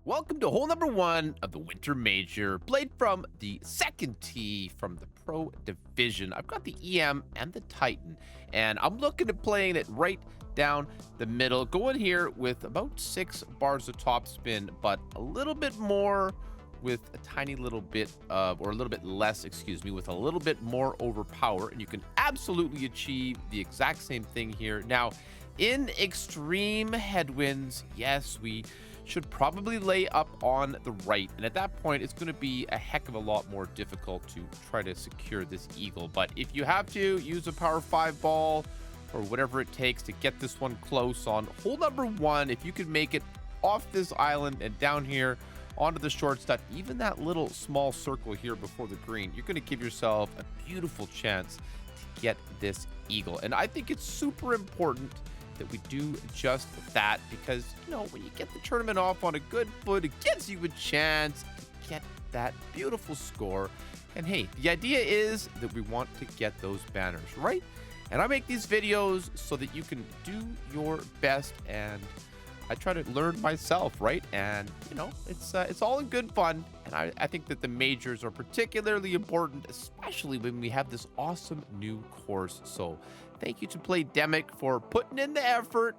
Welcome to hole number one of the Winter Major, played from the second tee from the Pro Division. I've got the EM and the Titan, and I'm looking at playing it right down the middle. Going here with about 6 bars of topspin, but a little bit more with a tiny little bit of, or a little bit less, excuse me, with a little bit more overpower, and you can absolutely achieve the exact same thing here. Now, in extreme headwinds, yes, we should probably lay up on the right, and at that point it's going to be a heck of a lot more difficult to try to secure this eagle. But if you have to use a power 5 ball or whatever it takes to get this one close on hole number one, if you could make it off this island and down here onto the short stuff, even that little small circle here before the green, you're going to give yourself a beautiful chance to get this eagle. And I think it's super important that we do just that, because when you get the tournament off on a good foot, it gives you a chance to get that beautiful score. And hey, the idea is that we want to get those banners, right? And I make these videos so that you can do your best, and I try to learn myself, right? And it's all in good fun. And I think that the majors are particularly important, especially when we have this awesome new course. So thank you to Playdemic for putting in the effort.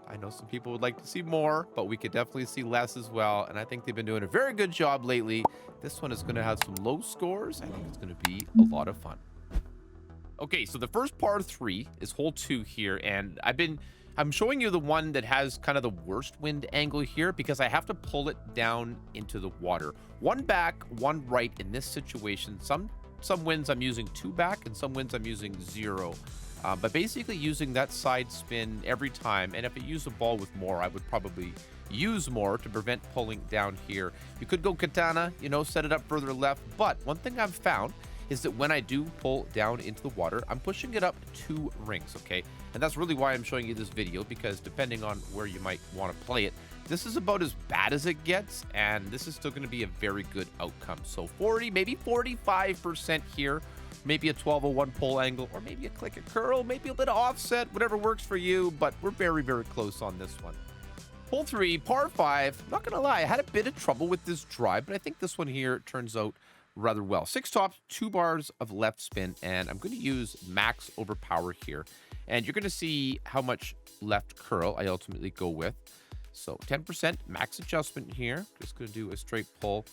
I know some people would like to see more, but we could definitely see less as well. And I think they've been doing a very good job lately. This one is going to have some low scores. I think it's going to be a lot of fun. Okay, so the first par 3 is hole 2 here, and I'm showing you the one that has kind of the worst wind angle here, because I have to pull it down into the water. One back, one right in this situation. Some winds I'm using 2 back, and some winds I'm using 0. But basically using that side spin every time. And if I use a ball with more, I would probably use more to prevent pulling down here. You could go katana, set it up further left. But one thing I've found is that when I do pull down into the water, I'm pushing it up 2 rings, okay? And that's really why I'm showing you this video, because depending on where you might want to play it, this is about as bad as it gets, and this is still going to be a very good outcome. So 40, maybe 45% here, maybe a 1201 pull angle, or maybe a click and curl, maybe a bit of offset, whatever works for you, but we're very, very close on this one. Hole 3, par 5. I'm not going to lie, I had a bit of trouble with this drive, but I think this one here turns out rather well. 6 tops, 2 bars of left spin, and I'm going to use max overpower here. And you're going to see how much left curl I ultimately go with. So 10% max adjustment here. Just going to do a straight pull.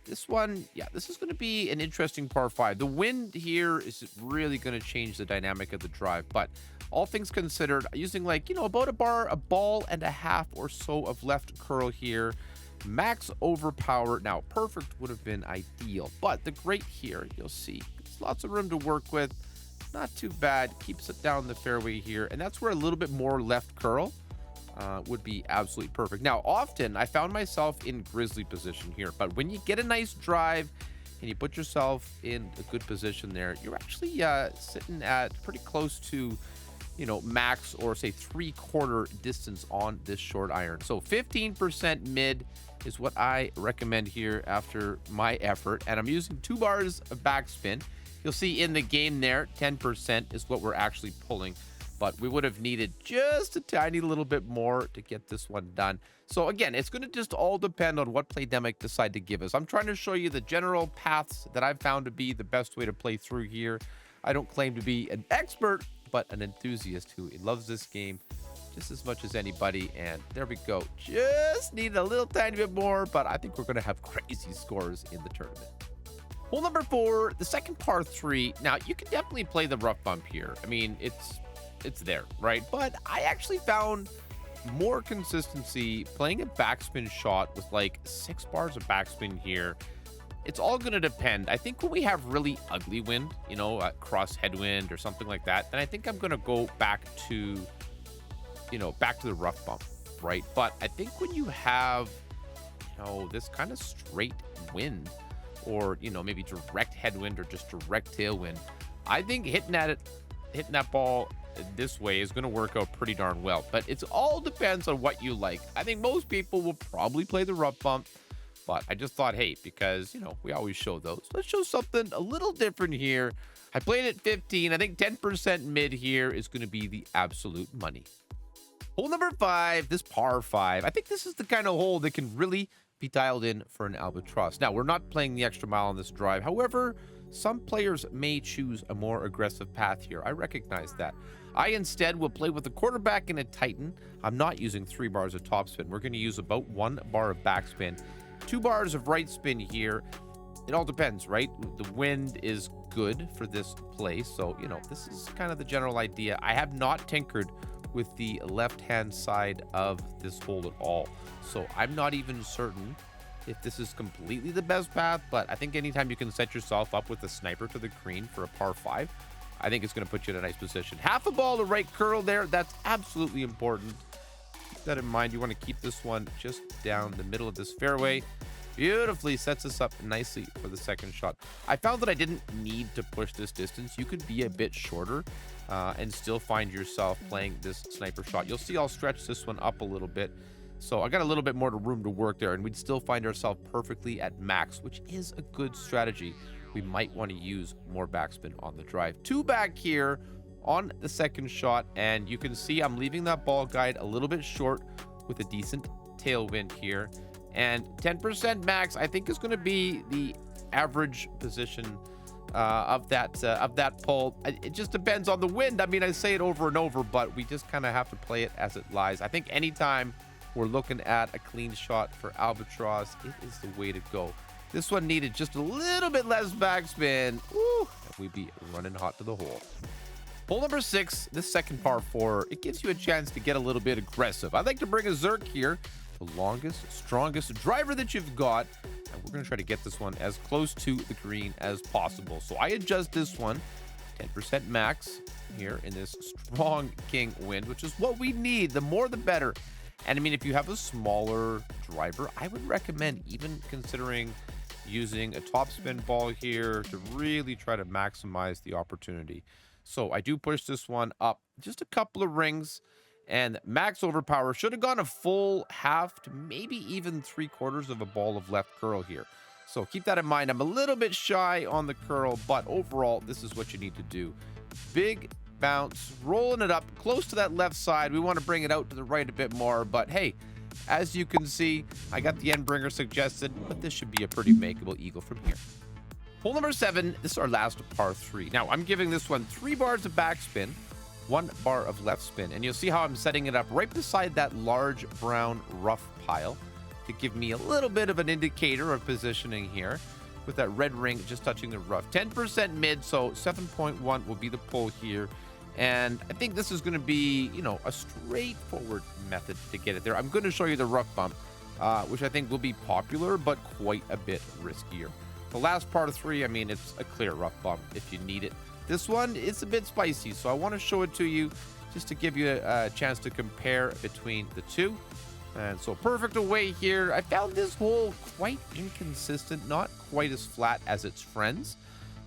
This one, yeah, this is going to be an interesting par 5. The wind here is really going to change the dynamic of the drive, but all things considered, using about a ball and a half or so of left curl here. Max overpower. Now, perfect would have been ideal, but the great here, you'll see, it's lots of room to work with. Not too bad. Keeps it down the fairway here, and that's where a little bit more left curl would be absolutely perfect. Now, often I found myself in grizzly position here, but when you get a nice drive and you put yourself in a good position there, you're actually sitting at pretty close to max, or say 3/4 distance on this short iron. So 15% mid is what I recommend here after my effort, and I'm using 2 bars of backspin. You'll see in the game there, 10% is what we're actually pulling, but we would have needed just a tiny little bit more to get this one done. So again, it's going to just all depend on what Playdemic decide to give us. I'm trying to show you the general paths that I've found to be the best way to play through here. I don't claim to be an expert, but an enthusiast who loves this game just as much as anybody. And there we go. Just need a little tiny bit more, but I think we're going to have crazy scores in the tournament. Hole number 4, the second par 3. Now, you can definitely play the rough bump here. I mean, it's there, right? But I actually found more consistency playing a backspin shot with 6 bars of backspin here. It's all going to depend. I think when we have really ugly wind, cross headwind or something like that, then I think I'm going to go back to the rough bump, right? But I think when you have, this kind of straight wind, or, maybe direct headwind or just direct tailwind, I think hitting that ball this way is going to work out pretty darn well. But it all depends on what you like. I think most people will probably play the rough bump, but I just thought, hey, because, we always show those, let's show something a little different here. I played at 15. I think 10% mid here is going to be the absolute money. Hole number 5, this par 5. I think this is the kind of hole that can really be dialed in for an albatross. Now, we're not playing the extra mile on this drive. However, some players may choose a more aggressive path here. I recognize that. I instead will play with a quarterback and a Titan. I'm not using 3 bars of topspin. We're going to use about 1 bar of backspin, 2 bars of right spin here. It all depends, right? The wind is good for this play. So, this is kind of the general idea. I have not tinkered with the left-hand side of this hole at all. So I'm not even certain if this is completely the best path, but I think anytime you can set yourself up with a sniper to the green for a par 5, I think it's going to put you in a nice position. Half a ball to right curl there. That's absolutely important. Keep that in mind. You want to keep this one just down the middle of this fairway. Beautifully sets us up nicely for the second shot. I found that I didn't need to push this distance. You could be a bit shorter and still find yourself playing this sniper shot. You'll see I'll stretch this one up a little bit. So I got a little bit more room to work there, and we'd still find ourselves perfectly at max, which is a good strategy. We might want to use more backspin on the drive. 2 back here on the second shot, and you can see I'm leaving that ball guide a little bit short with a decent tailwind here. And 10% max, I think, is going to be the average position of that pull. It just depends on the wind. I mean, I say it over and over, but we just kind of have to play it as it lies. I think anytime we're looking at a clean shot for albatross, it is the way to go. This one needed just a little bit less backspin. Woo, and we'd be running hot to the hole. Hole number 6, this second par 4, it gives you a chance to get a little bit aggressive. I'd like to bring a Zerk here, the longest, strongest driver that you've got, and we're going to try to get this one as close to the green as possible. So I adjust this one 10% max here in this strong king wind, which is what we need. The more the better. And I mean, if you have a smaller driver, I would recommend even considering using a topspin ball here to really try to maximize the opportunity. So I do push this one up just a couple of rings, and max overpower. Should have gone a full half to maybe even 3/4 of a ball of left curl here. So keep that in mind. I'm a little bit shy on the curl, but overall, this is what you need to do. Big bounce, rolling it up close to that left side. We want to bring it out to the right a bit more, but hey, as you can see, I got the end bringer suggested, but this should be a pretty makeable eagle from here. Hole number 7, this is our last par 3. Now, I'm giving this one 3 bars of backspin, 1 bar of left spin, and you'll see how I'm setting it up right beside that large brown rough pile to give me a little bit of an indicator of positioning here, with that red ring just touching the rough. 10% mid, so 7.1 will be the pull here. And I think this is going to be, a straightforward method to get it there. I'm going to show you the rough bump, which I think will be popular, but quite a bit riskier. The last part of 3, I mean, it's a clear rough bump if you need it. This one is a bit spicy, so I want to show it to you just to give you a chance to compare between the two. And so perfect away here. I found this hole quite inconsistent, not quite as flat as its friends.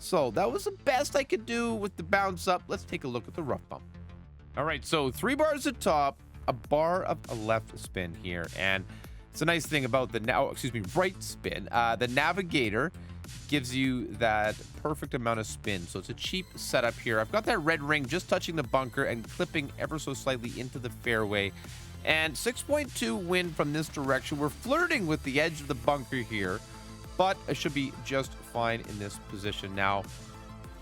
So that was the best I could do with the bounce up. Let's take a look at the rough bump. All right, so 3 bars at top, a bar of a left spin here. And it's a nice thing about the right spin. The navigator gives you that perfect amount of spin. So it's a cheap setup here. I've got that red ring just touching the bunker and clipping ever so slightly into the fairway. And 6.2 wind from this direction. We're flirting with the edge of the bunker here, but I should be just fine in this position. Now,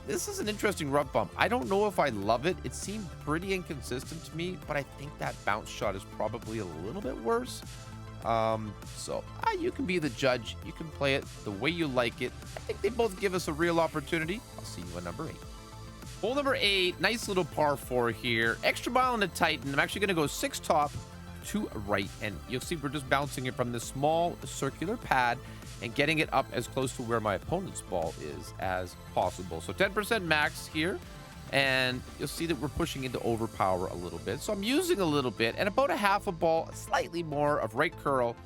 this is an interesting rough bump. I don't know if I love it. It seemed pretty inconsistent to me, but I think that bounce shot is probably a little bit worse. You can be the judge. You can play it the way you like it. I think they both give us a real opportunity. I'll see you at number 8. Hole number 8, nice little par 4 here. Extra mile on the Titan. I'm actually going to go 6 top, 2 right, and you'll see we're just bouncing it from this small circular pad and getting it up as close to where my opponent's ball is as possible. So 10% max here, and you'll see that we're pushing into overpower a little bit. So I'm using a little bit, and about a half a ball, slightly more of right curl.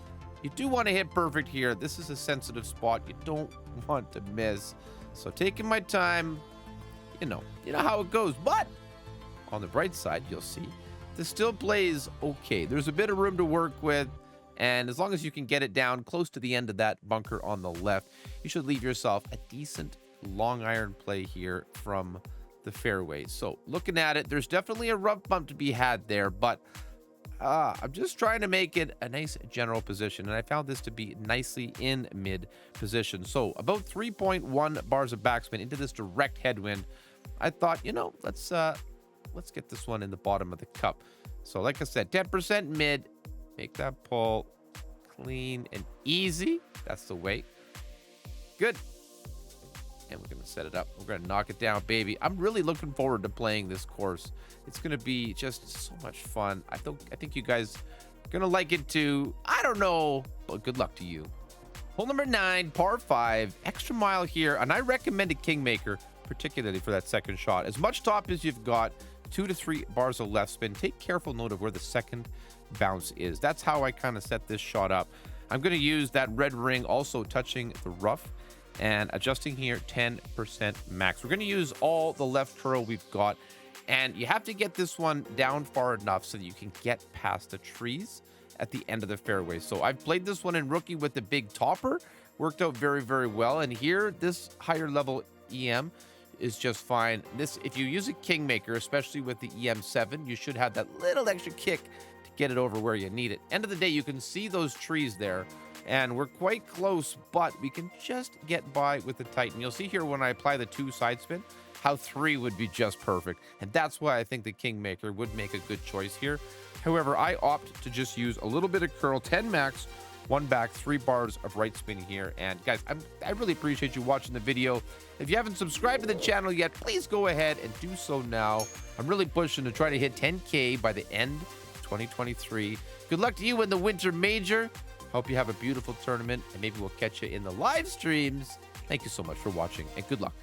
You do want to hit perfect here. This is a sensitive spot. You don't want to miss. So taking my time, you know how it goes. But on the bright side, you'll see this still plays okay. There's a bit of room to work with. And as long as you can get it down close to the end of that bunker on the left, you should leave yourself a decent long iron play here from the fairway. So looking at it, there's definitely a rough bump to be had there, but I'm just trying to make it a nice general position, and I found this to be nicely in mid position. So about 3.1 bars of backspin into this direct headwind. I thought, let's get this one in the bottom of the cup. So like I said, 10% mid, make that pull clean and easy. That's the way. Good. And we're going to set it up. We're going to knock it down, baby. I'm really looking forward to playing this course. It's going to be just so much fun. I think you guys are going to like it too. I don't know, but good luck to you. Hole number 9, par 5, extra mile here. And I recommend a Kingmaker, particularly for that second shot. As much top as you've got, 2 to 3 bars of left spin. Take careful note of where the second bounce is. That's how I kind of set this shot up. I'm going to use that red ring also touching the rough and adjusting here 10% max. We're going to use all the left curl we've got, and you have to get this one down far enough so that you can get past the trees at the end of the fairway. So I've played this one in rookie with the big topper, worked out very, very well. And here, this higher level EM is just fine. This, if you use a Kingmaker, especially with the EM7, you should have that little extra kick to get it over where you need it. End of the day, you can see those trees there, and we're quite close, but we can just get by with the Titan. You'll see here when I apply the 2 side spin, how 3 would be just perfect. And that's why I think the Kingmaker would make a good choice here. However, I opt to just use a little bit of curl, 10 max, 1 back, 3 bars of right spin here. And guys, I really appreciate you watching the video. If you haven't subscribed to the channel yet, please go ahead and do so now. I'm really pushing to try to hit 10K by the end of 2023. Good luck to you in the Winter Major. Hope you have a beautiful tournament, and maybe we'll catch you in the live streams. Thank you so much for watching, and good luck.